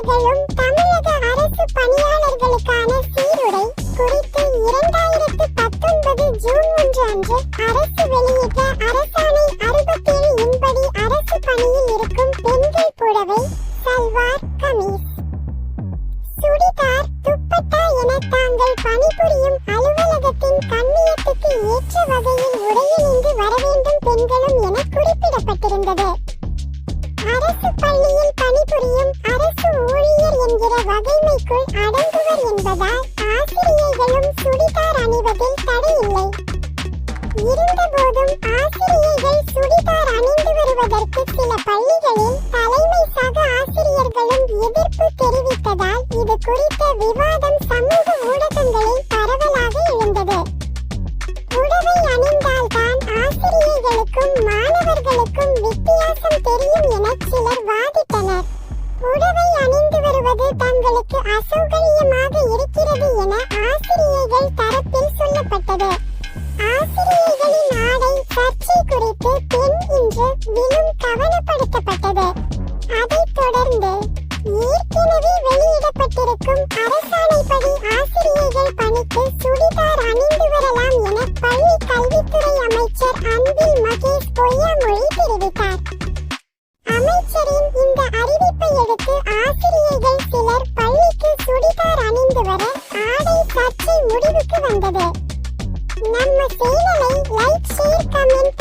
ஆசிரியர்களும் தமிழக அரசு பணியாளர்களுக்கான சீருடை குறித்து 2019 ஜூன் 1 அன்று அரசு வெளியிட்ட அரசாணை 67 இன்படி அரசு பணியில் இருக்கும் பெண்கள் புடவை, சல்வார் கமீஸ், சுடிதார், துப்பட்டா என தாங்கள் பணிபுரியும் அலுவலகத்தின் கண்ணியத்துக்கு ஏற்ற வகையில் உடையணிந்து வரவேண்டும் பெண்களும் என குறிப்பிடப்பட்டிருந்தது. அரசு பள்ளியில் பணிபுரியும் அரசு ஊழியர் என்கிற வகைமைக்குள் அடங்குவர் என்பதால் ஆசிரியைகளும் சுடிதார் அணிவதில் தடையில்லை. இருந்தபோதும் ஆசிரியைகள் சுடிதார் அணிந்து வருவதற்கு சில பள்ளிகளில் தலைமை சக ஆசிரியர்களும் எதிர்ப்பு தெரிவித்ததால் இது குறித்த விவாதம் சமூக ஊடகங்களில் பரவலாக எழுந்தது. புடவை அணிந்தால்தான் ஆசிரியைகளுக்கும் மாணவர்களுக்கும் வித்தியாசம் தெரியும் என சிலர் வாதிட்டனர். புடவை அணிந்து வருவது தங்களுக்கு அசௌகரியமாக இருக்கிறது என ஆசிரியைகள் தரப்பில் சொல்லப்பட்டது. ஆசிரியைகளின் ஆடை சர்ச்சை குறித்து பெண் இன்று விலும் கவனப்படுத்தப்பட்டது. அதைத் தொடர்ந்து ஏற்கனவே வெளியிடப்பட்டிருக்கும் அரசாணைப்படி ஆசிரியைகள் பணிக்கு சுடிதார் அணிந்து வரலாம் என பள்ளி கல்வித்துறை அமைச்சர் அன்பில் மகேஷ் பொய்யாமொழி தெரிவித்தார். அமைச்சரின் இந்த அறிவிப்பை அடுத்து ஆசிரியைகள் சிலர் பள்ளிக்கு சுடிதார் அணிந்து வர ஆடை சர்ச்சை முடிவுக்கு வந்தது. நம்ம சேனலை லைக், ஷேர், கமெண்ட்